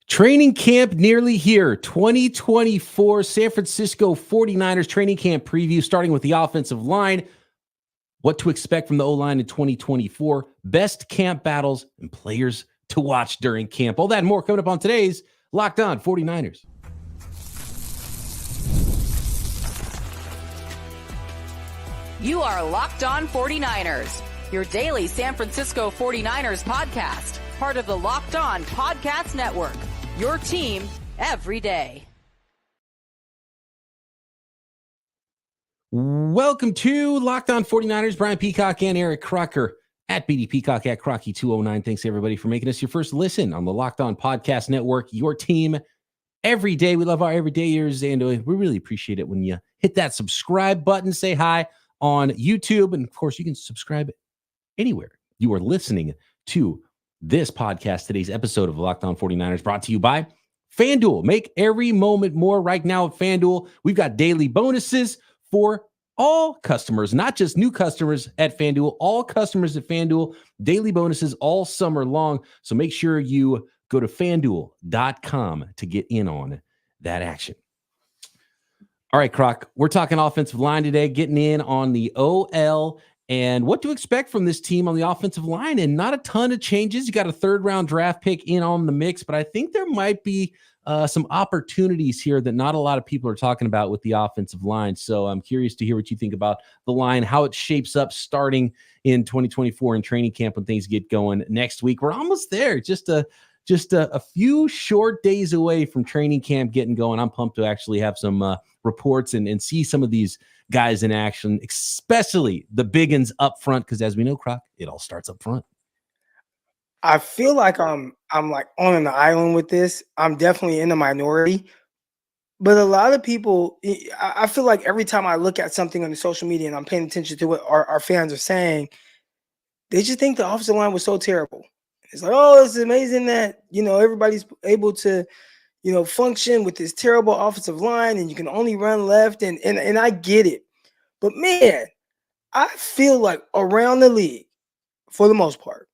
Training camp nearly here. 2024 San Francisco 49ers training camp preview, starting with the offensive line. What to expect from the O-line in 2024. Best camp battles and players to watch during camp. All that and more coming up on today's Locked On 49ers. You are Locked On 49ers, your daily San Francisco 49ers podcast, part of the Locked On Podcast Network. Your team every day. Welcome to Locked On 49ers. Brian Peacock and Eric Crocker at BD Peacock at Crocky209. Thanks everybody for making us your first listen on the Locked On Podcast Network. Your team every day. We love our everydayers, and we really appreciate it when you hit that subscribe button. Say hi on YouTube, and of course you can subscribe anywhere you are listening to this podcast. Today's episode of Locked On 49ers brought to you by FanDuel. Make every moment more right now at FanDuel. We've got daily bonuses for all customers, not just new customers at FanDuel, all customers at FanDuel, daily bonuses all summer long. So make sure you go to FanDuel.com to get in on that action. All right, Croc, we're talking offensive line today, getting in on the OL and what to expect from this team on the offensive line. And not a ton of changes. You got a third-round draft pick in on the mix, but I think there might be some opportunities here that not a lot of people are talking about with the offensive line. So I'm curious to hear what you think about the line, how it shapes up starting in 2024 in training camp when things get going next week. We're almost there, just a few short days away from training camp getting going. I'm pumped to actually have some reports and see some of these guys in action, especially the big uns up front, because as we know, Croc, it all starts up front. I feel like I'm like on an island with this. I'm definitely in the minority, but a lot of people, I feel like every time I look at something on the social media and I'm paying attention to what our fans are saying, they just think the offensive line was so terrible. It's like, oh, it's amazing that, everybody's able to, function with this terrible offensive line and you can only run left. And I get it. But man, I feel like around the league, for the most part,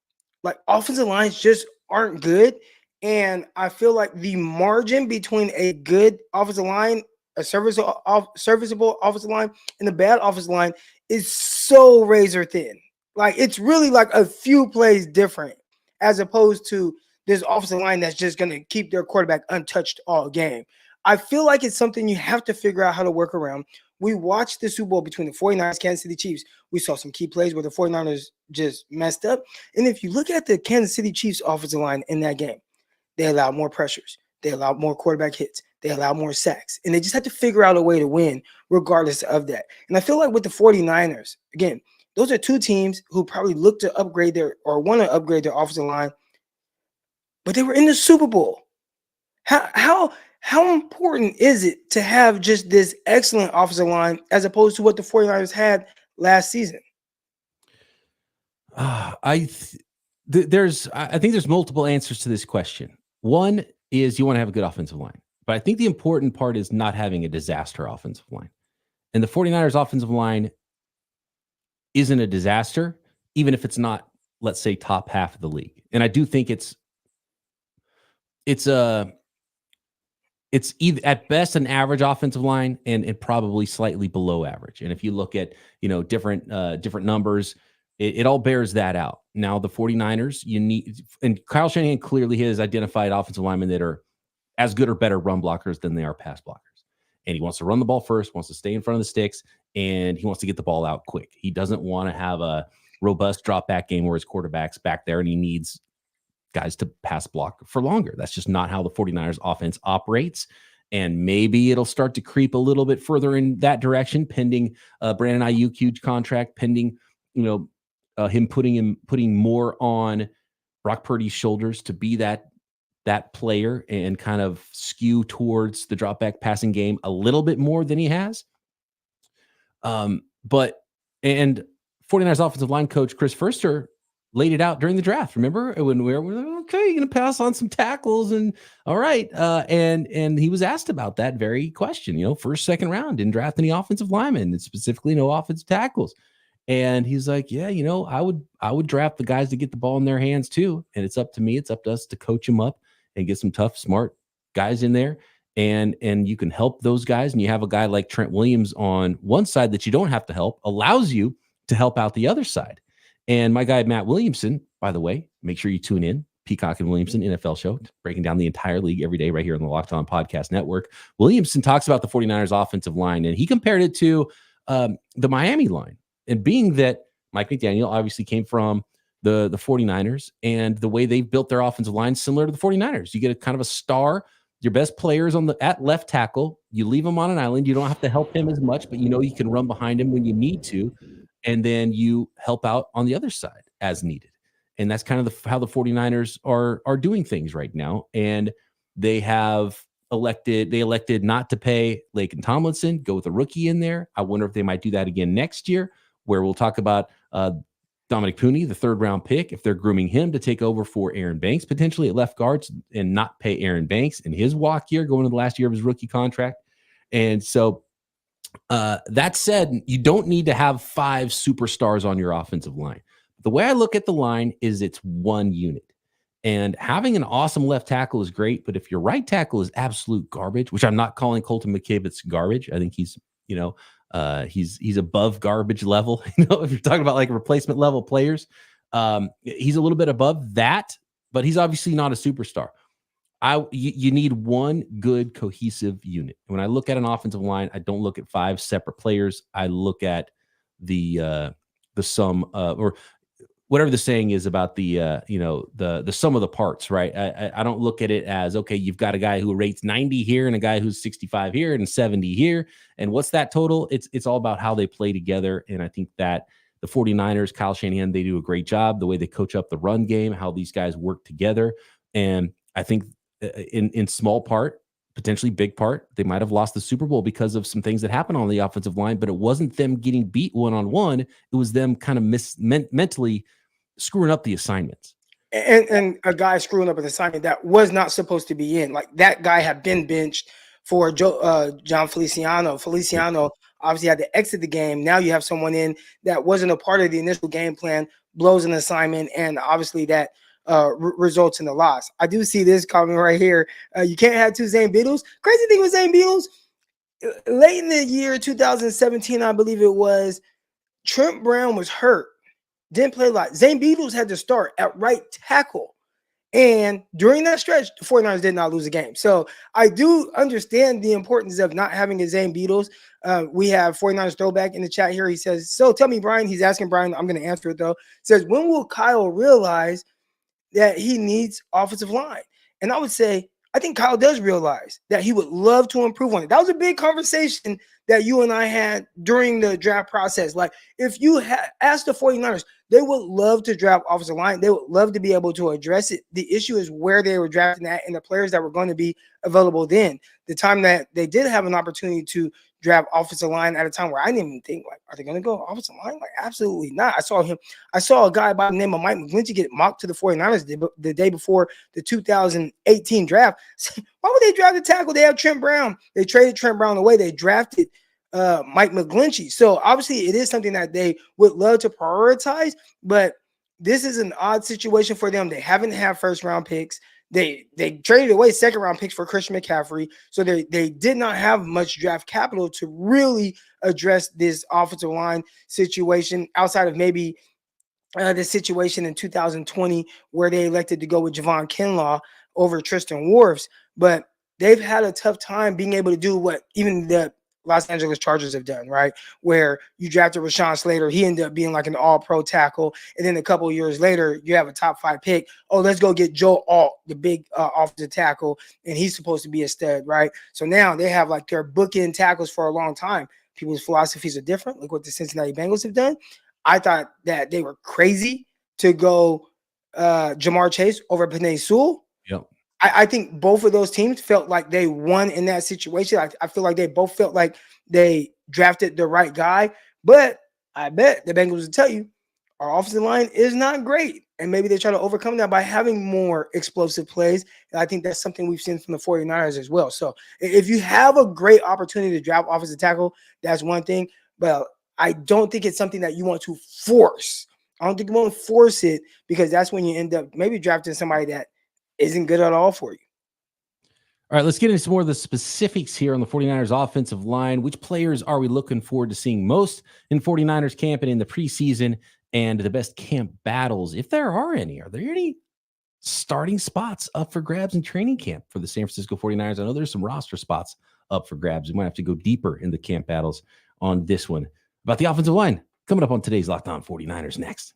like offensive lines just aren't good. And I feel like the margin between a good offensive line, a serviceable offensive line, and a bad offensive line is so razor thin. Like it's really like a few plays different, as opposed to this offensive line that's just going to keep their quarterback untouched all game. I feel like it's something you have to figure out how to work around. We watched the Super Bowl between the 49ers, Kansas City Chiefs. We saw some key plays where the 49ers just messed up. And if you look at the Kansas City Chiefs offensive line in that game, they allowed more pressures. They allowed more quarterback hits. They allowed more sacks. And they just had to figure out a way to win regardless of that. And I feel like with the 49ers, again, those are two teams who probably look to upgrade want to upgrade their offensive line, but they were in the Super Bowl. How important is it to have just this excellent offensive line as opposed to what the 49ers had last season? I think there's multiple answers to this question. One is you want to have a good offensive line, but I think the important part is not having a disaster offensive line. And the 49ers offensive line isn't a disaster, even if it's not, let's say, top half of the league. And I do think it's either at best an average offensive line and probably slightly below average. And if you look at, different numbers, it all bears that out. Now the 49ers, and Kyle Shanahan clearly has identified offensive linemen that are as good or better run blockers than they are pass blockers. And he wants to run the ball first, wants to stay in front of the sticks, and he wants to get the ball out quick. He doesn't want to have a robust drop back game where his quarterback's back there and he needs guys to pass block for longer. That's just not how the 49ers offense operates. And maybe it'll start to creep a little bit further in that direction, pending Brandon Ayuk huge contract, pending, him putting more on Brock Purdy's shoulders to be that player and kind of skew towards the drop back passing game a little bit more than he has. But 49ers offensive line coach Chris Foerster laid it out during the draft. Remember when we were like, okay, you're going to pass on some tackles and all right. And he was asked about that very question, first, second round, didn't draft any offensive linemen and specifically no offensive tackles. And he's like, yeah, I would draft the guys to get the ball in their hands too. And it's up to me. It's up to us to coach them up and get some tough, smart guys in there. And you can help those guys. And you have a guy like Trent Williams on one side that you don't have to help, allows you to help out the other side. And my guy, Matt Williamson, by the way, make sure you tune in. Peacock and Williamson NFL show, breaking down the entire league every day right here on the Locked On Podcast Network. Williamson talks about the 49ers offensive line, and he compared it to the Miami line. And being that Mike McDaniel obviously came from the 49ers, and the way they've built their offensive line similar to the 49ers. You get a kind of a star, your best players at left tackle. You leave him on an island. You don't have to help him as much, but you can run behind him when you need to. And then you help out on the other side as needed. And that's kind of how the 49ers are doing things right now. And they elected not to pay Laken Tomlinson, go with a rookie in there. I wonder if they might do that again next year, where we'll talk about Dominic Pooney, the 3rd round pick, if they're grooming him to take over for Aaron Banks potentially at left guards and not pay Aaron Banks in his walk year, going into the last year of his rookie contract. And so that said, you don't need to have 5 superstars on your offensive line. The way I look at the line is it's one unit. And having an awesome left tackle is great, but if your right tackle is absolute garbage, which I'm not calling Colton McKivitz garbage, I think he's he's above garbage level. If you're talking about like replacement level players, he's a little bit above that, but he's obviously not a superstar. You need one good cohesive unit. When I look at an offensive line, I don't look at 5 separate players. I look at the sum or whatever the saying is about the sum of the parts, right? I don't look at it as, okay, you've got a guy who rates 90 here and a guy who's 65 here and 70 here. And what's that total? It's all about how they play together. And I think that the 49ers, Kyle Shanahan, they do a great job, the way they coach up the run game, how these guys work together. And I think in small part, potentially big part, they might have lost the Super Bowl because of some things that happened on the offensive line, but it wasn't them getting beat one-on-one. It was them kind of mentally screwing up the assignments. And a guy screwing up an assignment that was not supposed to be in. Like, that guy had been benched for John Feliciano. Feliciano obviously had to exit the game. Now you have someone in that wasn't a part of the initial game plan, blows an assignment, and obviously that results in the loss. I do see this comment right here. You can't have 2 Zane Beatles. Crazy thing with Zane Beatles, late in the year 2017, I believe it was, Trent Brown was hurt, didn't play a lot. Zane Beatles had to start at right tackle. And during that stretch, the 49ers did not lose a game. So I do understand the importance of not having a Zane Beatles. We have 49ers throwback in the chat here. He says, so tell me, Brian, he's asking Brian, I'm going to answer it though. Says, when will Kyle realize that he needs offensive line? And I would say, I think Kyle does realize that he would love to improve on it. That was a big conversation that you and I had during the draft process. Like, if you asked the 49ers, they would love to draft offensive line. They would love to be able to address it. The issue is where they were drafting at and the players that were going to be available then. The time that they did have an opportunity to draft offensive line at a time where I didn't even think, like, are they going to go offensive line? Like, absolutely not. I saw a guy by the name of Mike McGlinchey get mocked to the 49ers the day before the 2018 draft. Why would they draft a tackle? They have Trent Brown. They traded Trent Brown away. They drafted Mike McGlinchey. So obviously it is something that they would love to prioritize, but this is an odd situation for them. They haven't had 1st round picks. They traded away 2nd round picks for Christian McCaffrey. So they did not have much draft capital to really address this offensive line situation outside of maybe the situation in 2020 where they elected to go with Javon Kinlaw over Tristan Wirfs. But they've had a tough time being able to do what even the Los Angeles Chargers have done, right? Where you drafted Rashawn Slater. He ended up being like an all-pro tackle. And then a couple of years later, you have a top 5 pick. Oh, let's go get Joe Alt, the big offensive tackle. And he's supposed to be a stud, right? So now they have like their bookend tackles for a long time. People's philosophies are different. Look what the Cincinnati Bengals have done. I thought that they were crazy to go Jamar Chase over Penei Sewell. Yep. I think both of those teams felt like they won in that situation. I feel like they both felt like they drafted the right guy. But I bet the Bengals will tell you our offensive line is not great. And maybe they try to overcome that by having more explosive plays. And I think that's something we've seen from the 49ers as well. So if you have a great opportunity to draft offensive tackle, that's one thing. But I don't think it's something that you want to force. I don't think you want to force it, because that's when you end up maybe drafting somebody that isn't good at all for you. All right, let's get into some more of the specifics here on the 49ers offensive line. Which players are we looking forward to seeing most in 49ers camp and in the preseason, and the best camp battles, if there are any? Are there any starting spots up for grabs in training camp for the San Francisco 49ers? I know there's some roster spots up for grabs. We might have to go deeper in the camp battles on this one. About the offensive line, coming up on today's Locked On 49ers next.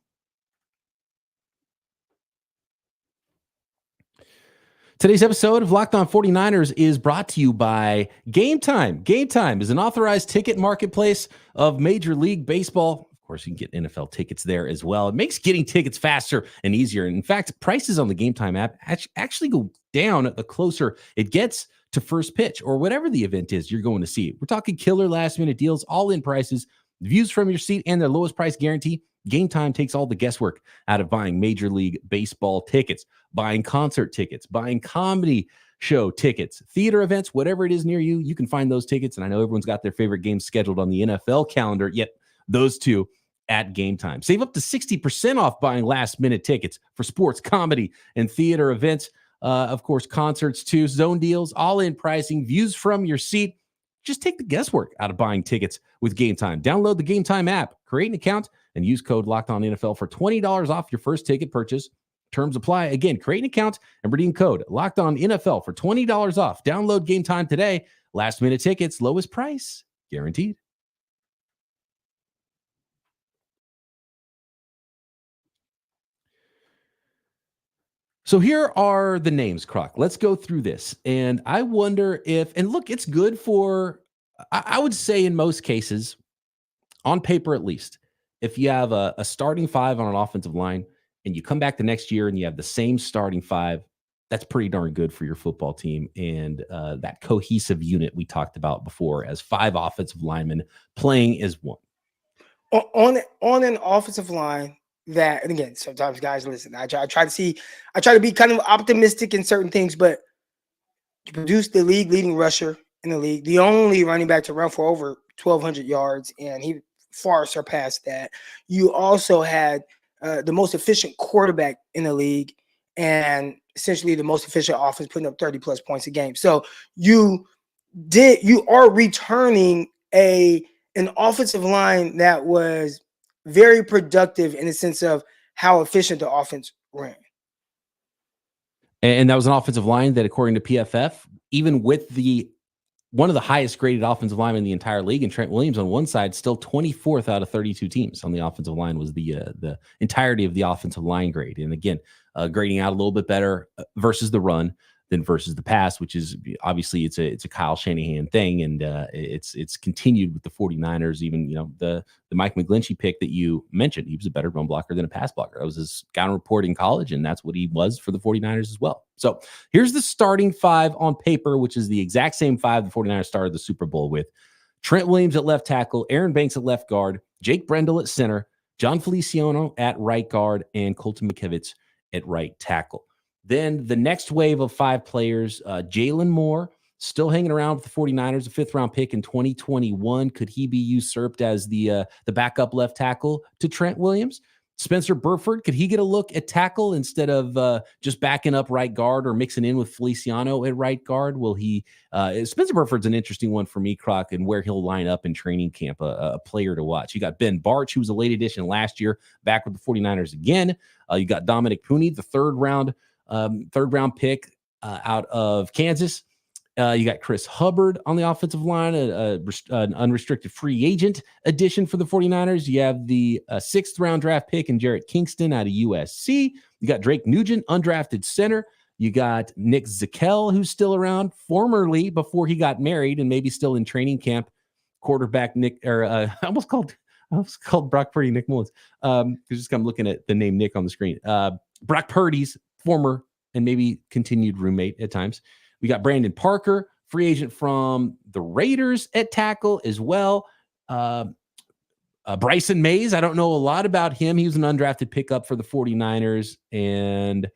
Today's episode of Locked On 49ers is brought to you by Gametime. Gametime is an authorized ticket marketplace of Major League Baseball. Of course, you can get NFL tickets there as well. It makes getting tickets faster and easier. In fact, prices on the Gametime app actually go down the closer it gets to first pitch or whatever the event is you're going to see. We're talking killer last-minute deals, all-in prices, views from your seat, and their lowest price guarantee. Gametime takes all the guesswork out of buying Major League Baseball tickets, buying concert tickets, buying comedy show tickets, theater events, whatever it is near you, you can find those tickets. And I know everyone's got their favorite games scheduled on the NFL calendar, yet those two at Gametime. Save up to 60% off buying last-minute tickets for sports, comedy, and theater events. Of course, concerts too, zone deals, all-in pricing, views from your seat. Just take the guesswork out of buying tickets with Gametime. Download the Gametime app, create an account, and use code LOCKEDONNFL for $20 off your first ticket purchase. Terms apply. Again, create an account and redeem code LOCKEDONNFL for $20 off. Download Gametime today. Last-minute tickets, lowest price, guaranteed. So here are the names, Croc. Let's go through this. And I wonder if, and look, it's good for, I would say in most cases, on paper at least, if you have a starting five on an offensive line and you come back the next year and you have the same starting five, that's pretty darn good for your football team. And that cohesive unit we talked about before as five offensive linemen playing as one. On an offensive line, that, and again, sometimes guys listen, I try to be kind of optimistic in certain things, but you produce the league leading rusher in the league, the only running back to run for over 1,200 yards, and he far surpassed that. You also had the most efficient quarterback in the league, and essentially the most efficient offense, putting up 30 plus points a game. So you are returning an offensive line that was very productive in the sense of how efficient the offense ran. And that was an offensive line that, according to PFF, even with one of the highest graded offensive linemen in the entire league, and Trent Williams on one side, still 24th out of 32 teams on the offensive line was the entirety of the offensive line grade. And again, grading out a little bit better versus the run than versus the pass, which is obviously it's a Kyle Shanahan thing. And it's continued with the 49ers, even, the Mike McGlinchey pick that you mentioned. He was a better run blocker than a pass blocker. That was his scouting report in college, and that's what he was for the 49ers as well. So here's the starting five on paper, which is the exact same five the 49ers started the Super Bowl with. Trent Williams at left tackle, Aaron Banks at left guard, Jake Brendel at center, John Feliciano at right guard, and Colton McKivitz at right tackle. Then the next wave of five players, Jalen Moore, still hanging around with the 49ers, a fifth-round pick in 2021. Could he be usurped as the backup left tackle to Trent Williams? Spencer Burford, could he get a look at tackle instead of just backing up right guard or mixing in with Feliciano at right guard? Will he? Spencer Burford's an interesting one for me, Croc, and where he'll line up in training camp, a player to watch. You got Ben Barch, who was a late addition last year, back with the 49ers again. You got Dominic Pooney, the third round pick out of Kansas. You got Chris Hubbard on the offensive line, an unrestricted free agent addition for the 49ers. You have the sixth round draft pick in Jarrett Kingston out of USC. You got Drake Nugent, undrafted center. You got Nick Zakelj, who's still around, formerly before he got married and maybe still in training camp, quarterback Nick, or I almost called Brock Purdy Nick Mullins. Just I'm looking at the name Nick on the screen. Brock Purdy's former and maybe continued roommate at times. We got Brandon Parker, free agent from the Raiders at tackle as well. Bryson Mays, I don't know a lot about him. He was an undrafted pickup for the 49ers, and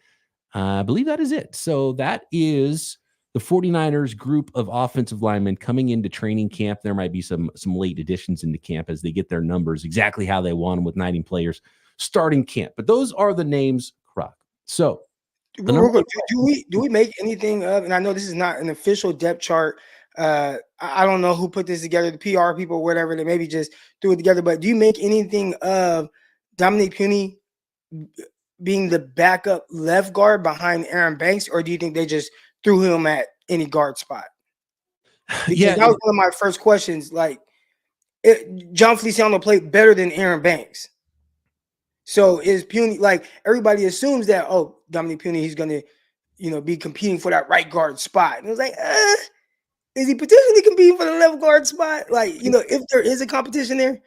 I believe that is it. So that is the 49ers group of offensive linemen coming into training camp. There might be some late additions into camp as they get their numbers exactly how they want them with 90 players starting camp. But those are the names, Croc. So Real quick, do we make anything of? And I know this is not an official depth chart. I don't know who put this together, the PR people, or whatever. They maybe just threw it together. But do you make anything of Dominic Puny being the backup left guard behind Aaron Banks, or do you think they just threw him at any guard spot? Because that was one of my first questions. Like, John Feliciano played better than Aaron Banks. So is Puny, like, everybody assumes that, oh, Dominic Puny, he's going to, be competing for that right guard spot. And it was like, is he potentially competing for the left guard spot? Like, if there is a competition there.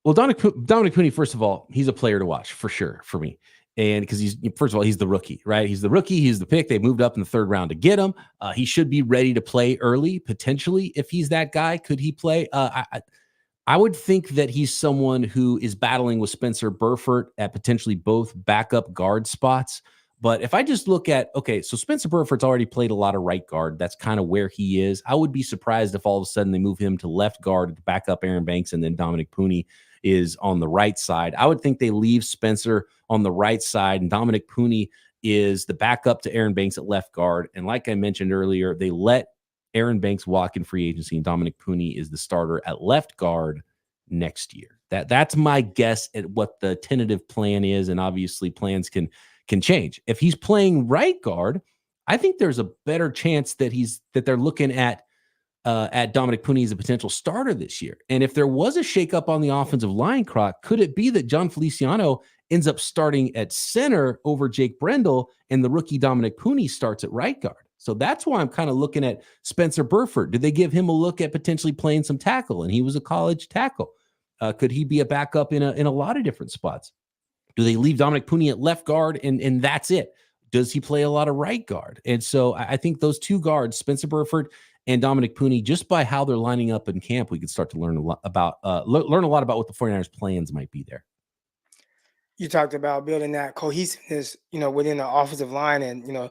Well, Dominic Puny, first of all, he's a player to watch for sure for me. And because he's the rookie, right? He's the rookie. He's the pick. They moved up in the third round to get him. He should be ready to play early, potentially. If he's that guy, could he play? I would think that he's someone who is battling with Spencer Burford at potentially both backup guard spots. But if I just look at, so Spencer Burford's already played a lot of right guard. That's kind of where he is. I would be surprised if all of a sudden they move him to left guard to back up Aaron Banks, and then Dominic Puny is on the right side. I would think they leave Spencer on the right side, and Dominic Puny is the backup to Aaron Banks at left guard. And like I mentioned earlier, they let Aaron Banks walk in free agency, and Dominic Puny is the starter at left guard next year. That's my guess at what the tentative plan is, and obviously plans can change. If he's playing right guard, I think there's a better chance that they're looking at Dominic Puny as a potential starter this year. And if there was a shakeup on the offensive line, Croc, could it be that John Feliciano ends up starting at center over Jake Brendel, and the rookie Dominic Puny starts at right guard? So that's why I'm kind of looking at Spencer Burford. Did they give him a look at potentially playing some tackle? And he was a college tackle. Could he be a backup in a lot of different spots? Do they leave Dominic Puny at left guard and that's it? Does he play a lot of right guard? And so I think those two guards, Spencer Burford and Dominic Puny, just by how they're lining up in camp, we could start to learn a lot about what the 49ers plans might be there. You talked about building that cohesiveness, within the offensive line, and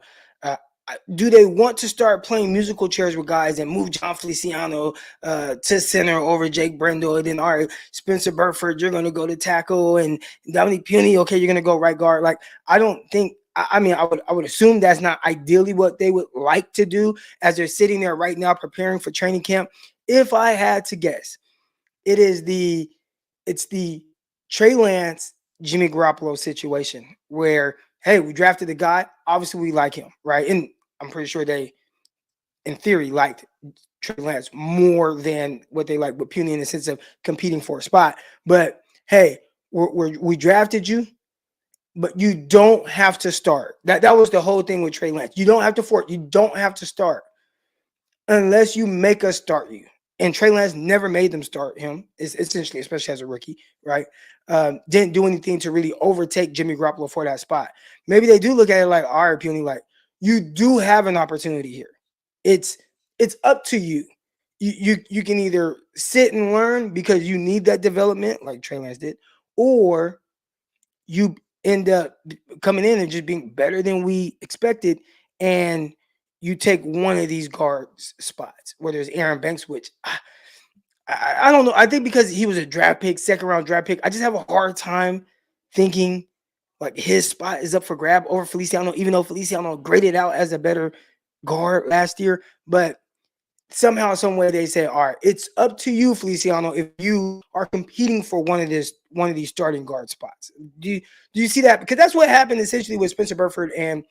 do they want to start playing musical chairs with guys and move John Feliciano to center over Jake Brendel? And then, all right, Spencer Burford, you're going to go to tackle, and Dominic Puny, okay, you're going to go right guard. Like, I don't think, I would assume that's not ideally what they would like to do as they're sitting there right now preparing for training camp. If I had to guess, it's the Trey Lance, Jimmy Garoppolo situation where, hey, we drafted the guy. Obviously, we like him, right? And I'm pretty sure they, in theory, liked Trey Lance more than what they like with Puny in the sense of competing for a spot. But, hey, we drafted you, but you don't have to start. That was the whole thing with Trey Lance. You don't have to start unless you make us start you. And Trey Lance never made them start him, essentially, especially as a rookie, right? Didn't do anything to really overtake Jimmy Garoppolo for that spot. Maybe they do look at it like, all right, Puny, like, you do have an opportunity here. It's up to you. You can either sit and learn because you need that development, like Trey Lance did, or you end up coming in and just being better than we expected, and you take one of these guards spots, whether it's Aaron Banks, which I don't know. I think because he was a draft pick, second round draft pick, I just have a hard time thinking like his spot is up for grab over Feliciano, even though Feliciano graded out as a better guard last year. But somehow, some way, they say, all right, it's up to you, Feliciano, if you are competing for one of these starting guard spots. Do you see that? Because that's what happened essentially with Spencer Burford and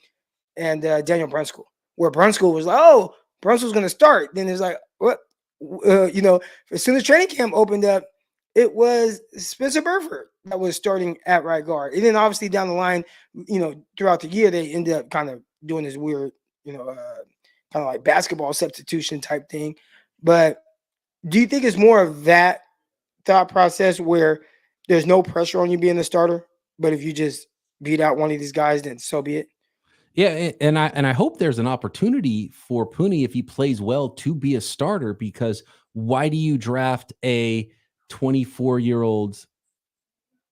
Daniel Brunskill, where Brunskill was like, oh, Brunskill's going to start. Then it's like, what? As soon as training camp opened up, it was Spencer Burford that was starting at right guard. And then obviously down the line, throughout the year, they ended up kind of doing this weird, kind of like basketball substitution type thing. But do you think it's more of that thought process where there's no pressure on you being the starter, but if you just beat out one of these guys, then so be it? Yeah, and I hope there's an opportunity for Puny, if he plays well, to be a starter, because why do you draft a 24-year-old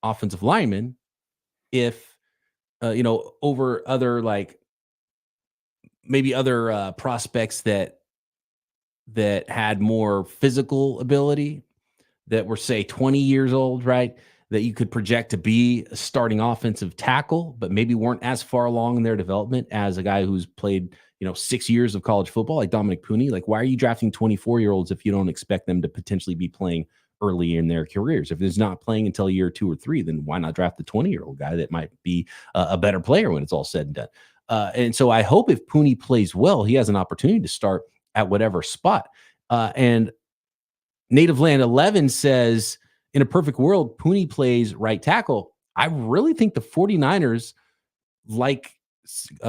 offensive lineman if over other maybe other prospects that had more physical ability, that were, say, 20 years old, right? that you could project to be a starting offensive tackle, but maybe weren't as far along in their development as a guy who's played, 6 years of college football, like Dominic Pooney. Like, why are you drafting 24-year-olds if you don't expect them to potentially be playing early in their careers? If it's not playing until year 2 or 3, then why not draft the 20-year-old guy that might be a better player when it's all said and done? And so I hope if Pooney plays well, he has an opportunity to start at whatever spot. And Native Land 11 says, in a perfect world, Pooney plays right tackle. I really think the 49ers like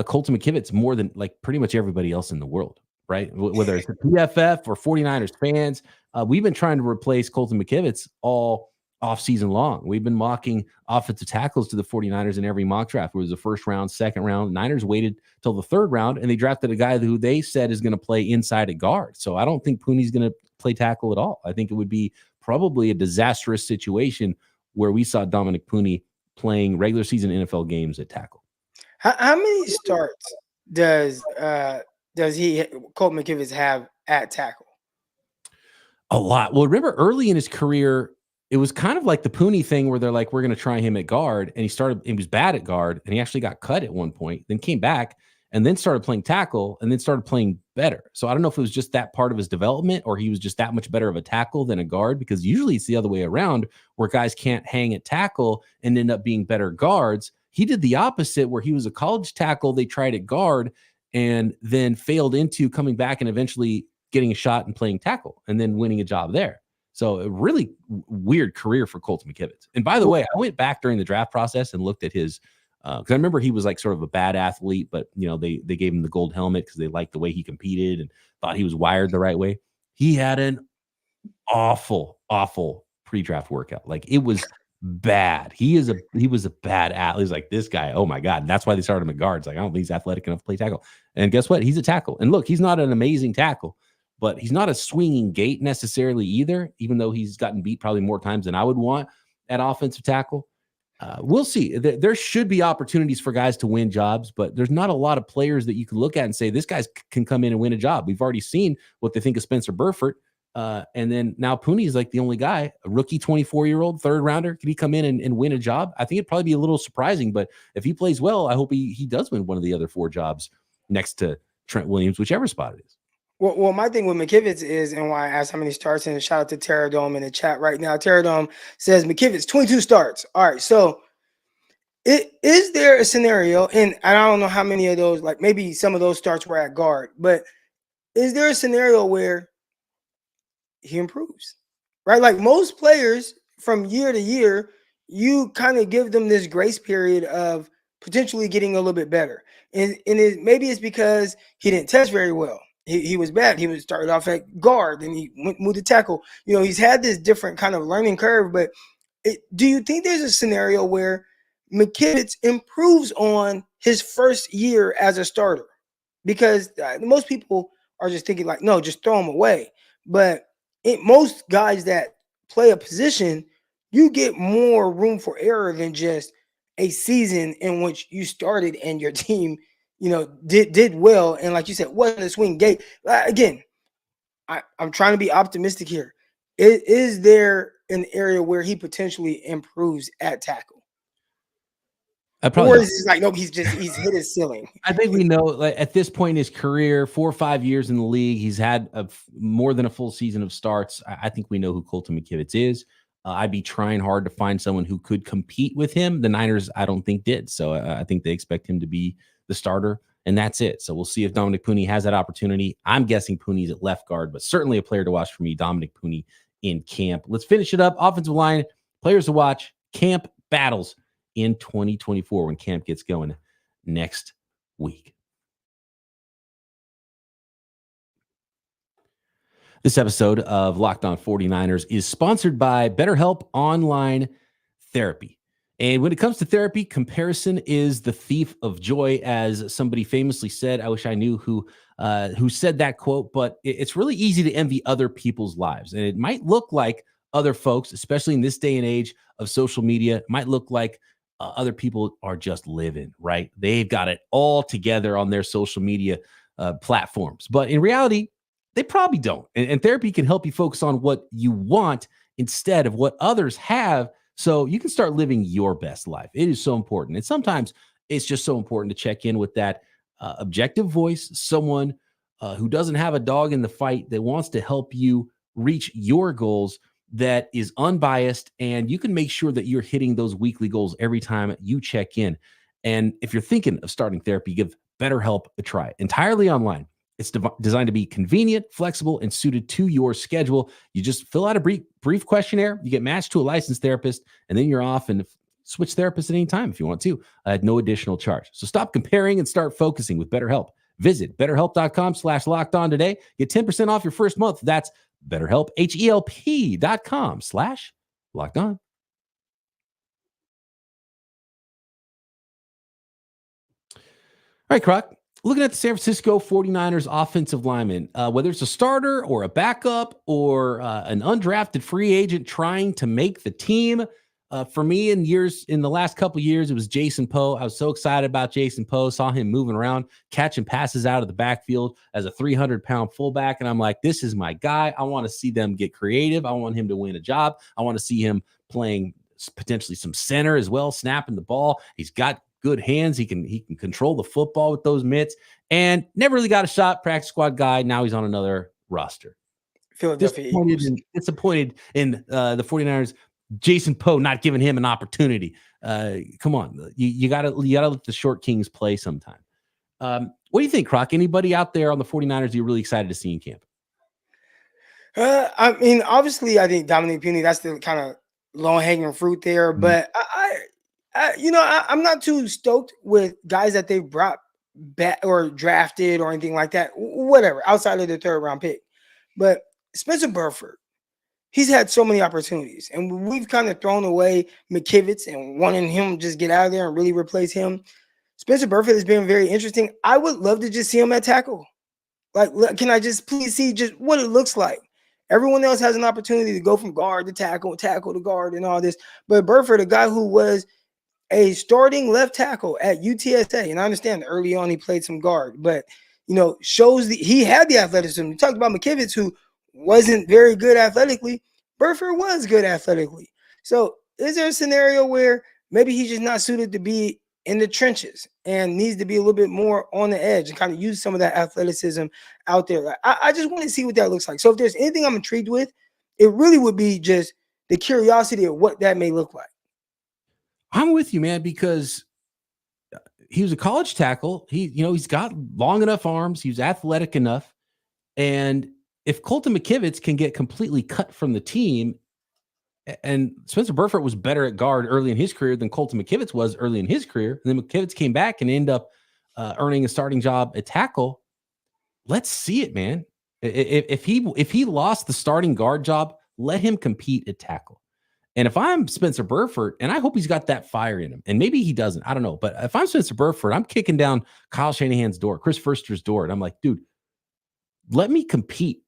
Colton McKivitz more than like pretty much everybody else in the world, right? Whether it's the PFF or 49ers fans, we've been trying to replace Colton McKivitz all off season long. We've been mocking offensive tackles to the 49ers in every mock draft. It was the first round, second round. Niners waited till the third round, and they drafted a guy who they said is going to play inside at guard. So I don't think Pooney's going to play tackle at all. I think it would be probably a disastrous situation where we saw Dominic Pooney playing regular season NFL games at tackle. How many starts does Colton McKivitz have at tackle? A lot. Well, remember early in his career, it was kind of like the Pooney thing where they're like, we're going to try him at guard. And he was bad at guard, and he actually got cut at one point, then came back and then started playing tackle and then started playing better. So I don't know if it was just that part of his development or he was just that much better of a tackle than a guard, because usually it's the other way around where guys can't hang at tackle and end up being better guards. He did the opposite, where he was a college tackle. They tried at guard and then failed into coming back and eventually getting a shot and playing tackle and then winning a job there. So a really weird career for Colton McKivitz. And by the way, I went back during the draft process and looked at his, because I remember he was like sort of a bad athlete, but they gave him the gold helmet because they liked the way he competed and thought he was wired the right way. He had an awful pre-draft workout. Like, it was bad. He was a bad athlete. He's like, this guy, oh my God. And that's why they started him at guards. Like, I don't think he's athletic enough to play tackle. And guess what? He's a tackle. And look, he's not an amazing tackle, but he's not a swinging gate necessarily either, even though he's gotten beat probably more times than I would want at offensive tackle. We'll see. There should be opportunities for guys to win jobs, but there's not a lot of players that you can look at and say, this guy can come in and win a job. We've already seen what they think of Spencer Burford. And then now Pooney is like the only guy, a rookie 24-year-old third rounder. Can he come in and win a job? I think it'd probably be a little surprising, but if he plays well, I hope he does win one of the other 4 jobs next to Trent Williams, whichever spot it is. Well, my thing with McKivitz is, and why I asked how many starts, and shout out to Terradome in the chat right now. Terradome says McKivitz 22 starts. All right, so is there a scenario, and I don't know how many of those, like maybe some of those starts were at guard, but is there a scenario where he improves, right? Like most players from year to year, you kind of give them this grace period of potentially getting a little bit better. And maybe it's because he didn't test very well. He was bad. He was started off at guard, and he moved to tackle. He's had this different kind of learning curve, but do you think there's a scenario where McKivitz improves on his first year as a starter? Because most people are just thinking like, no, just throw him away. But most guys that play a position, you get more room for error than just a season in which you started and your team, did well. And like you said, wasn't a swing gate. Again, I'm trying to be optimistic here. Is there an area where he potentially improves at tackle? Or is it like, nope, he's hit his ceiling? I think we know, like, at this point in his career, 4 or 5 years in the league, he's had more than a full season of starts. I think we know who Colton McKivitz is. I'd be trying hard to find someone who could compete with him. The Niners, I don't think, did. So I think they expect him to be the starter, and that's it. So we'll see if Dominic Pooney has that opportunity. I'm guessing Pooney's at left guard, but certainly a player to watch for me, Dominic Pooney in camp. Let's finish it up. Offensive line, players to watch, camp battles in 2024 when camp gets going next week. This episode of Locked On 49ers is sponsored by BetterHelp Online Therapy. And when it comes to therapy, comparison is the thief of joy, as somebody famously said. I wish I knew who said that quote, but it's really easy to envy other people's lives. And it might look like other folks, especially in this day and age of social media, it might look like other people are just living, right? They've got it all together on their social media platforms. But in reality, they probably don't. And therapy can help you focus on what you want instead of what others have, So you can start living your best life. It is so important. And sometimes it's just so important to check in with that objective voice, someone who doesn't have a dog in the fight, that wants to help you reach your goals, that is unbiased, and you can make sure that you're hitting those weekly goals every time you check in. And if you're thinking of starting therapy, give BetterHelp a try. Entirely online. It's designed to be convenient, flexible, and suited to your schedule. You just fill out a brief questionnaire, you get matched to a licensed therapist, and then you're off and switch therapists at any time if you want to, at no additional charge. So stop comparing and start focusing with BetterHelp. Visit BetterHelp.com/lockedon today. Get 10% off your first month. That's BetterHelp, HELP.com/lockedon. All right, Croc. Looking at the San Francisco 49ers offensive lineman, whether it's a starter or a backup or an undrafted free agent trying to make the team, for me in the last couple of years, it was Jason Poe. I was so excited about Jason Poe, saw him moving around, catching passes out of the backfield as a 300-pound fullback. And I'm like, this is my guy. I want to see them get creative. I want him to win a job. I want to see him playing potentially some center as well, snapping the ball. He's got good hands. He can control the football with those mitts, and never really got a shot. Practice squad guy. Now he's on another roster. Disappointed in the 49ers. Jason Poe not giving him an opportunity. Come on, you gotta let the short kings play sometime. What do you think, Croc? Anybody out there on the 49ers you're really excited to see in camp? I mean, obviously, I think Dominic Puny, that's the kind of low-hanging fruit there. Mm-hmm. But I'm not too stoked with guys that they brought back or drafted or anything like that. Whatever, outside of the third-round pick. But Spencer Burford, he's had so many opportunities, and we've kind of thrown away McKivitz and wanting him just get out of there and really replace him. Spencer Burford has been very interesting. I would love to just see him at tackle. Like, can I just please see just what it looks like? Everyone else has an opportunity to go from guard to tackle to guard and all this. But Burford, a guy who was a starting left tackle at UTSA, and I understand early on he played some guard, but, shows he had the athleticism. You talked about McKivitz, who wasn't very good athletically. Burford was good athletically. So is there a scenario where maybe he's just not suited to be in the trenches and needs to be a little bit more on the edge and kind of use some of that athleticism out there? I just want to see what that looks like. So if there's anything I'm intrigued with, it really would be just the curiosity of what that may look like. I'm with you, man, because he was a college tackle. He's got long enough arms. He was athletic enough. And if Colton McKivitz can get completely cut from the team, and Spencer Burford was better at guard early in his career than Colton McKivitz was early in his career, and then McKivitz came back and ended up earning a starting job at tackle. Let's see it, man. If he lost the starting guard job, let him compete at tackle. And if I'm Spencer Burford, and I hope he's got that fire in him, and maybe he doesn't, I don't know. But if I'm Spencer Burford, I'm kicking down Kyle Shanahan's door, Chris Foerster's door, and I'm like, dude, let me compete.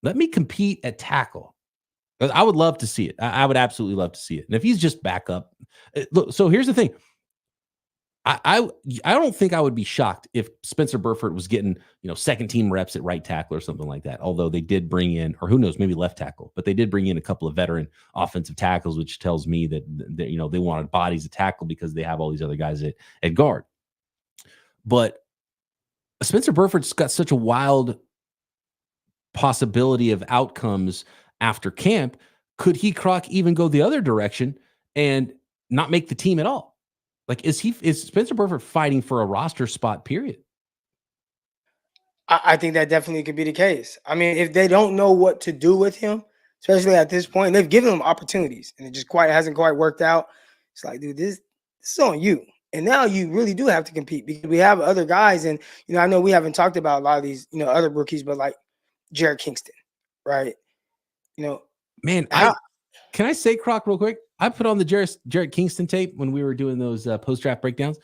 Let me compete at tackle. I would love to see it. I would absolutely love to see it. And if he's just back up, look. So here's the thing. I don't think I would be shocked if Spencer Burford was getting second team reps at right tackle or something like that. Although they did bring in, or who knows, maybe left tackle, but they did bring in a couple of veteran offensive tackles, which tells me that they wanted bodies to tackle because they have all these other guys at guard. But Spencer Burford's got such a wild possibility of outcomes after camp. Could he, Croc, even go the other direction and not make the team at all? Like, is Spencer Burford fighting for a roster spot, period? I think that definitely could be the case. I mean, if they don't know what to do with him, especially at this point, they've given him opportunities and it just hasn't quite worked out. It's like, dude, this is on you. And now you really do have to compete because we have other guys. And, I know we haven't talked about a lot of these, other rookies, but like Jared Kingston, right? Man, can I say, Croc, real quick? I put on the Jared Kingston tape when we were doing those post-draft breakdowns.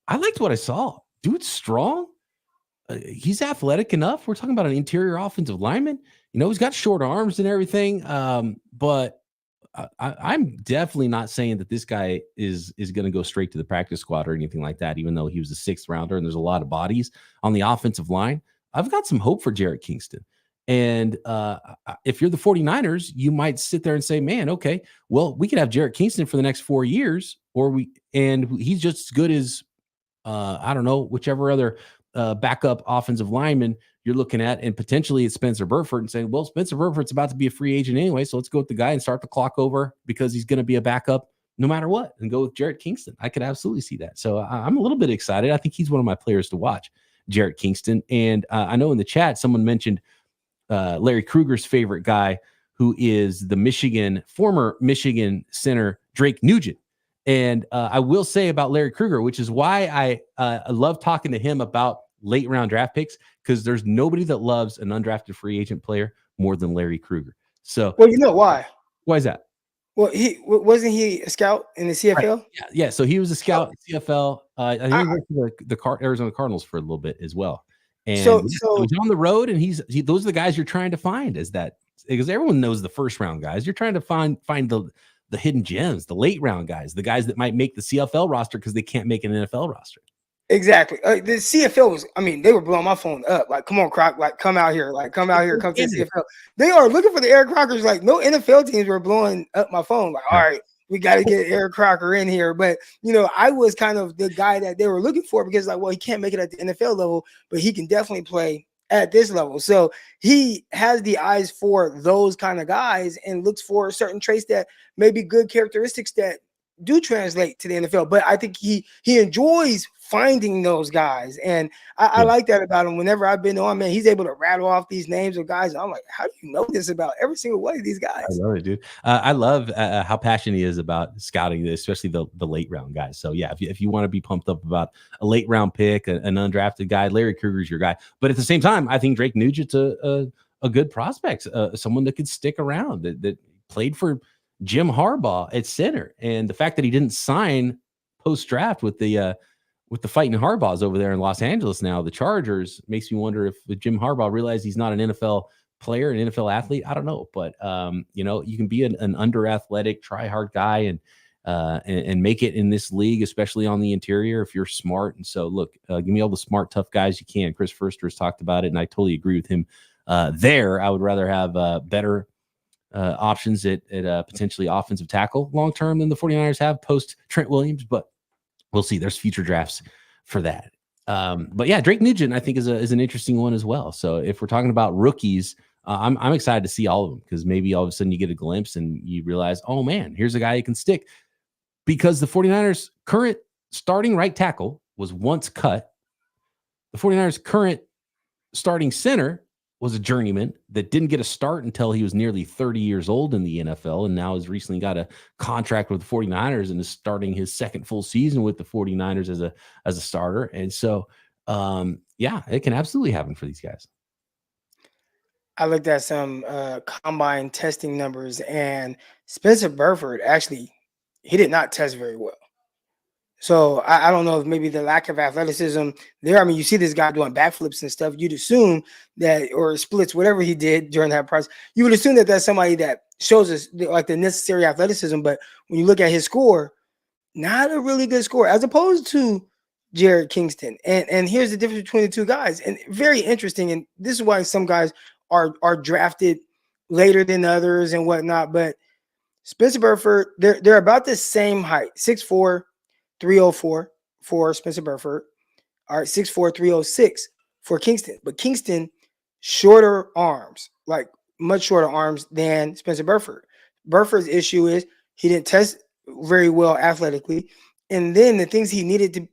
I liked what I saw. Dude's strong. He's athletic enough. We're talking about an interior offensive lineman. He's got short arms and everything. But I'm definitely not saying that this guy is going to go straight to the practice squad or anything like that, even though he was a 6th rounder and there's a lot of bodies on the offensive line. I've got some hope for Jared Kingston. And if you're the 49ers, you might sit there and say, man, okay, well, we could have Jarrett Kingston for the next 4 years, and he's just as good as, I don't know, whichever other backup offensive lineman you're looking at, and potentially it's Spencer Burford, and saying, well, Spencer Burford's about to be a free agent anyway, so let's go with the guy and start the clock over because he's going to be a backup no matter what, and go with Jarrett Kingston. I could absolutely see that. So I'm a little bit excited. I think he's one of my players to watch, Jarrett Kingston. And I know in the chat, someone mentioned Larry Kruger's favorite guy, who is the former Michigan center, Drake Nugent. And I will say about Larry Kruger, which is why I love talking to him about late round draft picks, because there's nobody that loves an undrafted free agent player more than Larry Kruger. So, well, you know why? Why is that? Well, wasn't he a scout in the CFL? Right. Yeah. So he was a scout in CFL. I think he worked for the Arizona Cardinals for a little bit as well. And so he's on the road, and those are the guys you're trying to find. Is that because everyone knows the first round guys? You're trying to find the hidden gems, the late round guys, the guys that might make the CFL roster because they can't make an NFL roster. Exactly. The CFL was, they were blowing my phone up. Like, come on, Croc, like, come out here, come to the CFL. They are looking for the Eric Crockers. Like, no NFL teams were blowing up my phone. Like, all right, we got to get Eric Crocker in here. But, I was kind of the guy that they were looking for because, like, well, he can't make it at the NFL level, but he can definitely play at this level. So he has the eyes for those kind of guys and looks for certain traits that may be good characteristics that do translate to the NFL. But I think he enjoys finding those guys. And I like that about him. Whenever I've been on, man, he's able to rattle off these names of guys. I'm like, how do you know this about every single one of these guys? I love it, dude. I love how passionate he is about scouting, especially the late round guys. So yeah, if you want to be pumped up about a late round pick, an undrafted guy, Larry Kruger's your guy. But at the same time, I think Drake Nugent's a good prospect, someone that could stick around, that played for Jim Harbaugh at center. And the fact that he didn't sign post-draft with the fighting Harbaughs over there in Los Angeles now, the Chargers, makes me wonder if Jim Harbaugh realized he's not an NFL player, an NFL athlete. I don't know. But, you can be an under-athletic, try-hard guy and make it in this league, especially on the interior, if you're smart. And so, look, give me all the smart, tough guys you can. Chris Foerster has talked about it, and I totally agree with him there. I would rather have better options at potentially offensive tackle long-term than the 49ers have post Trent Williams, but we'll see. There's future drafts for that. But yeah, Drake Nugent, I think, is an interesting one as well. So if we're talking about rookies, I'm excited to see all of them, because maybe all of a sudden you get a glimpse and you realize, oh man, here's a guy who can stick, because the 49ers current starting right tackle was once cut. The 49ers current starting center was a journeyman that didn't get a start until he was nearly 30 years old in the NFL, and now has recently got a contract with the 49ers and is starting his second full season with the 49ers as a starter. And so, yeah, it can absolutely happen for these guys. I looked at some combine testing numbers, and Spencer Burford, actually, he did not test very well. So I don't know if maybe the lack of athleticism there. You see this guy doing backflips and stuff. You'd assume that, or splits, whatever he did during that process, you would assume that that's somebody that shows us like the necessary athleticism. But when you look at his score, not a really good score, as opposed to Jarrett Kingston. And here's the difference between the two guys. And very interesting. And this is why some guys are drafted later than others and whatnot. But Spencer Burford, they're about the same height, 6'4", 304 for Spencer Burford. All right, 6'4", 306 for Kingston. But Kingston, shorter arms, like much shorter arms than Spencer Burford. Burford's issue is he didn't test very well athletically. And then the things he needed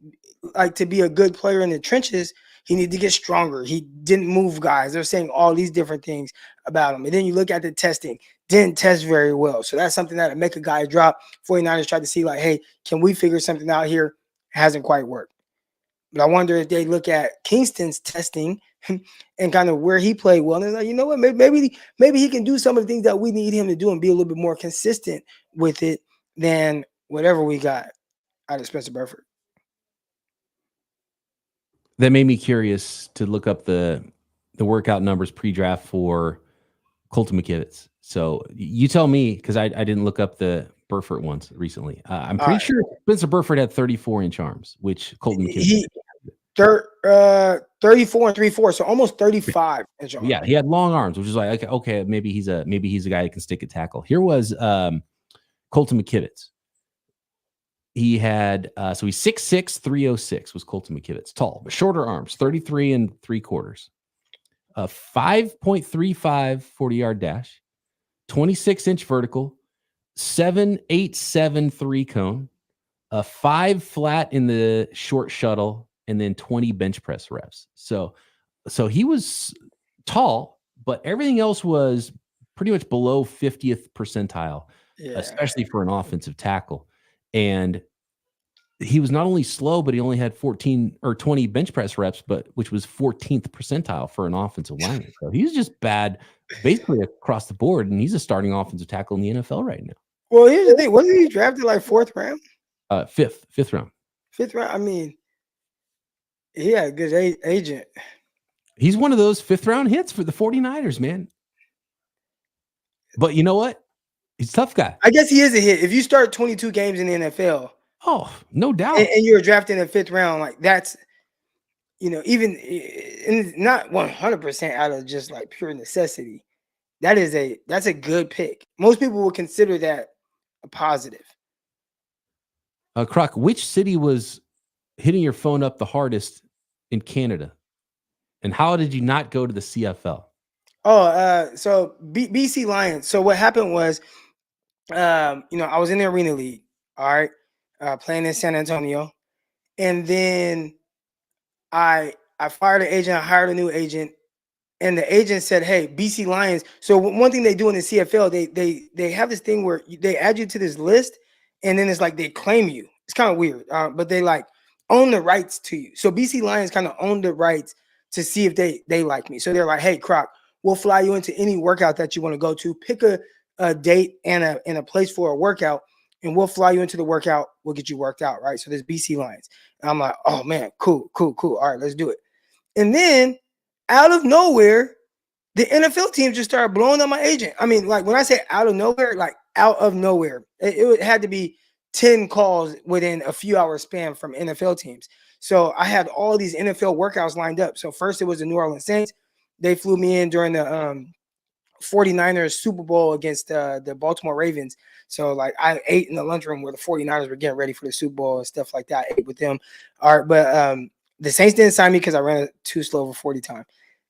to be a good player in the trenches, he needed to get stronger. He didn't move guys. They're saying all these different things about him. And then you look at the testing, didn't test very well. So that's something that would make a guy drop. 49ers tried to see, like, hey, can we figure something out here? Hasn't quite worked. But I wonder if they look at Kingston's testing and kind of where he played well. And they're like, you know what, maybe he can do some of the things that we need him to do and be a little bit more consistent with it than whatever we got out of Spencer Burford. That made me curious to look up the workout numbers pre-draft for Colton McKivitz. So you tell me, because I didn't look up the Burford ones recently. I'm pretty sure Spencer Burford had 34-inch arms, which Colton McKivitz 34 and 3/4, so almost 35 inch arms. Yeah, he had long arms, which is like, okay, maybe he's a guy that can stick a tackle. Here was Colton McKivitz. He had so he's 6'6", 306 was Colton McKivitz, tall but shorter arms, 33 and 3/4, 5.35 40-yard dash, 26-inch vertical, 7.87 3-cone, a 5 flat in the short shuttle, and then 20 bench press reps. So he was tall, but everything else was pretty much below 50th percentile, especially for an offensive tackle. And he was not only slow, but he only had 14 or 20 bench press reps, which was 14th percentile for an offensive lineman. So he's just bad basically across the board, and he's a starting offensive tackle in the NFL right now. Well, here's the thing. Wasn't he drafted like 4th round? Fifth round. 5th round? I mean, he had a good agent. He's one of those 5th round hits for the 49ers, man. But you know what? He's a tough guy. I guess he is a hit. If you start 22 games in the NFL, oh, no doubt, and you're drafted in the 5th round, like that's, even and not 100% out of just like pure necessity. That's a good pick. Most people would consider that a positive. Croc, which city was hitting your phone up the hardest in Canada, and how did you not go to the CFL? So BC Lions. So what happened was, I was in the Arena League, all right, playing in San Antonio, and then I fired an agent, I hired a new agent, and the agent said, "Hey, BC Lions." So one thing they do in the CFL, they have this thing where they add you to this list, and then it's like they claim you. It's kind of weird, but they like own the rights to you. So BC Lions kind of own the rights to see if they like me. So they're like, "Hey, Croc, we'll fly you into any workout that you want to go to. Pick a date and a place for a workout, and we'll fly you into the workout. We'll get you worked out, right?" So there's BC Lions. And I'm like, "Oh man, cool. All right, let's do it." And then out of nowhere, the NFL team just started blowing up my agent. I mean, like when I say out of nowhere, like out of nowhere, it had to be 10 calls within a few hours span from NFL teams. So I had all these NFL workouts lined up. So first it was the New Orleans Saints. They flew me in during the 49ers Super Bowl against the Baltimore Ravens. So like I ate in the lunchroom where the 49ers were getting ready for the Super Bowl and stuff like that. I ate with them. All right, but the Saints didn't sign me because I ran too slow over 40 time.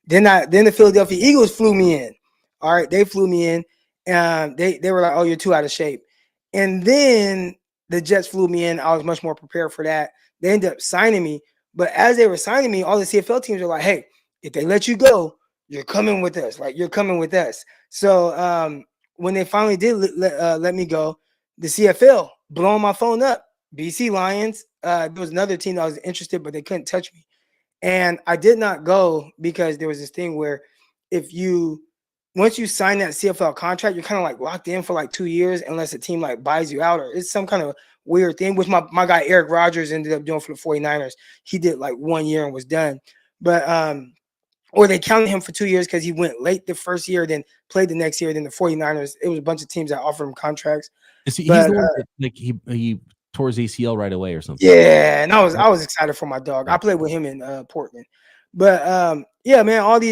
Then the Philadelphia Eagles flew me in. All right, they flew me in. They were like, "Oh, you're too out of shape." And then the Jets flew me in. I was much more prepared for that. They ended up signing me. But as they were signing me, all the CFL teams were like, "Hey, if they let you go, you're coming with us. Like, you're coming with us." So when they finally did let me go, the CFL blowing my phone up. BC Lions. There was another team that was interested, but they couldn't touch me. And I did not go because there was this thing where once you sign that CFL contract, you're kind of like locked in for like 2 years unless a team like buys you out, or it's some kind of weird thing, which my guy Eric Rodgers ended up doing for the 49ers. He did like 1 year and was done. But or they counted him for 2 years because he went late the first year, then played the next year. Then the 49ers, it was a bunch of teams that offered him contracts. He's the one that, like he tore his ACL right away or something. Yeah, and I was excited for my dog. I played with him in Portland. But yeah, man, all the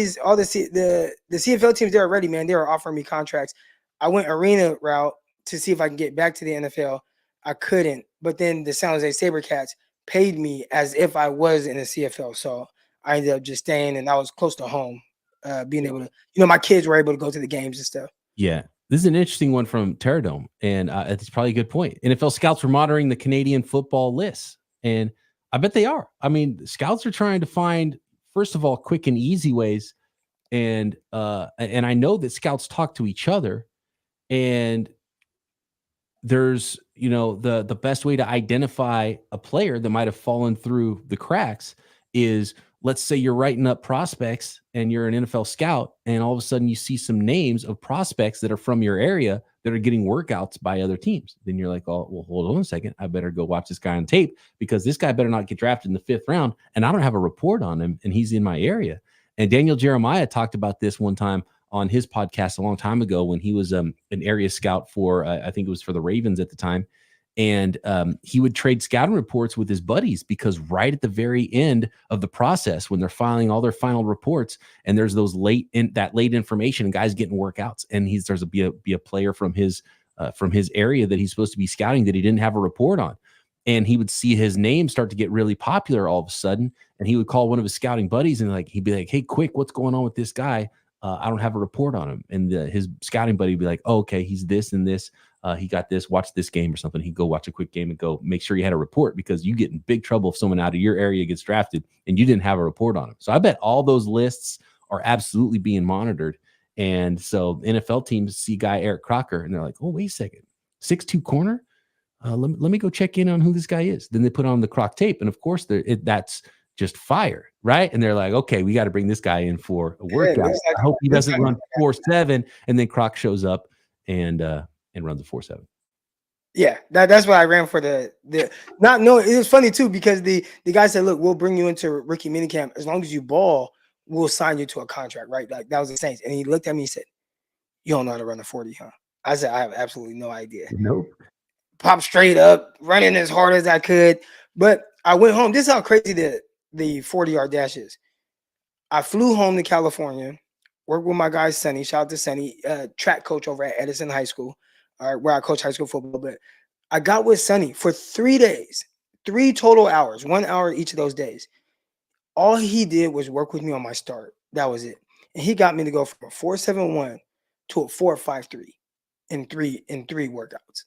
CFL teams, they're ready, man. They were offering me contracts. I went arena route to see if I can get back to the NFL. I couldn't. But then the San Jose SaberCats paid me as if I was in the CFL. So I ended up just staying, and I was close to home, being able to, my kids were able to go to the games and stuff. Yeah. This is an interesting one from Terradome, and it's probably a good point. NFL scouts are monitoring the Canadian football lists, and I bet they are. I mean, scouts are trying to find, first of all, quick and easy ways, and I know that scouts talk to each other, and there's, the best way to identify a player that might have fallen through the cracks is, let's say you're writing up prospects and you're an NFL scout, and all of a sudden you see some names of prospects that are from your area that are getting workouts by other teams. Then you're like, "Oh, well, hold on a second. I better go watch this guy on tape because this guy better not get drafted in the 5th round. And I don't have a report on him, and he's in my area." And Daniel Jeremiah talked about this one time on his podcast a long time ago when he was an area scout for, I think it was for the Ravens at the time. And he would trade scouting reports with his buddies, because right at the very end of the process, when they're filing all their final reports, and there's those late information, and guys getting workouts, and there's be a player from his area that he's supposed to be scouting that he didn't have a report on. And he would see his name start to get really popular all of a sudden. And he would call one of his scouting buddies and he'd be like, "Hey, quick, what's going on with this guy? I don't have a report on him." And his scouting buddy would be like, "Oh, okay, he's this and this. He got this, watch this game," or something. He'd go watch a quick game and go make sure you had a report, because you get in big trouble if someone out of your area gets drafted and you didn't have a report on him. So I bet all those lists are absolutely being monitored. And so NFL teams see guy Eric Crocker and they're like, "Oh, wait a second, 6'2" corner. Let me go check in on who this guy is." Then they put on the Croc tape, and of course that's just fire, right? And they're like, "Okay, we got to bring this guy in for a workout. I hope he doesn't run 4.7." And then Croc shows up and runs a 4.7. Yeah, that's what I ran for the not knowing. It was funny too, because the guy said, "Look, we'll bring you into rookie minicamp as long as you ball. We'll sign you to a contract," right? Like that was the Saints. And he looked at me and said, "You don't know how to run a 40, huh?" I said, "I have absolutely no idea." Nope. Pop straight up, running as hard as I could. But I went home. This is how crazy the 40-yard dash is. I flew home to California, worked with my guy Sonny. Shout out to Sonny, track coach over at Edison High School, where I coach high school football. But I got with Sonny for 3 days, 3 total hours, 1 hour each of those days. All he did was work with me on my start. That was it. And he got me to go from a 4.71 to a 4.53 in three workouts.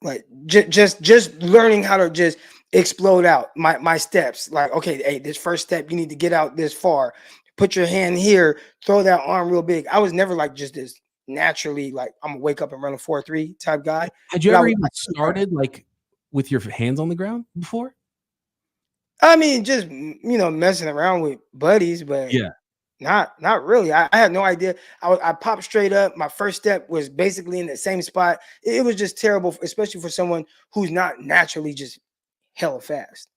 Like just learning how to just explode out my steps. Like, okay, hey, this first step, you need to get out this far, put your hand here, throw that arm real big. I was never like just this naturally, like, I'm gonna wake up and run a 4.3 type guy. Had you ever even started like with your hands on the ground before? I mean, just messing around with buddies, but yeah, not really. I had no idea. I popped straight up. My first step was basically in the same spot. It was just terrible, especially for someone who's not naturally just hella fast.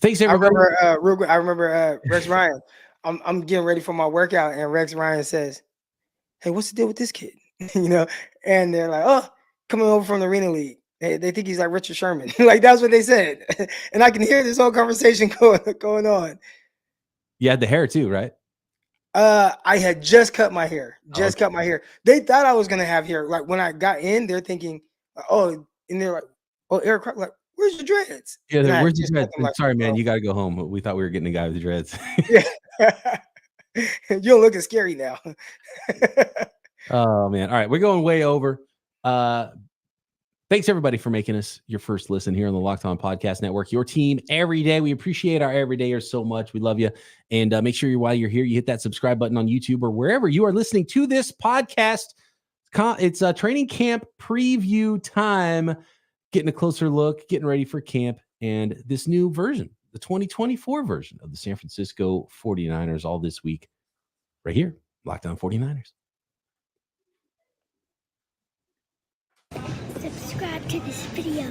Thanks, everybody. I remember Rex Ryan. I'm getting ready for my workout, and Rex Ryan says, "Hey, what's the deal with this kid?" And they're like, "Oh, coming over from the Arena League. They think he's like Richard Sherman." Like, that's what they said. And I can hear this whole conversation going on. You had the hair too, right? I had just cut my hair. Cut my hair. They thought I was gonna have hair. Like, when I got in, they're thinking, "Oh," and they're like, "Oh, Eric Crocker, like, where's your dreads?" Yeah, where's your dreads? Like, "Sorry, man, you got to go home. We thought we were getting a guy with the dreads." Yeah. You don't look as scary now. Oh man! All right, we're going way over. Thanks, everybody, for making us your first listen here on the Locked On Podcast Network, your team every day. We appreciate our everydayers so much. We love you. And make sure while you're here, you hit that subscribe button on YouTube or wherever you are listening to this podcast. It's a training camp preview time, getting a closer look, getting ready for camp, and this new version, the 2024 version of the San Francisco 49ers, all this week, right here, Locked On 49ers. Subscribe to this video.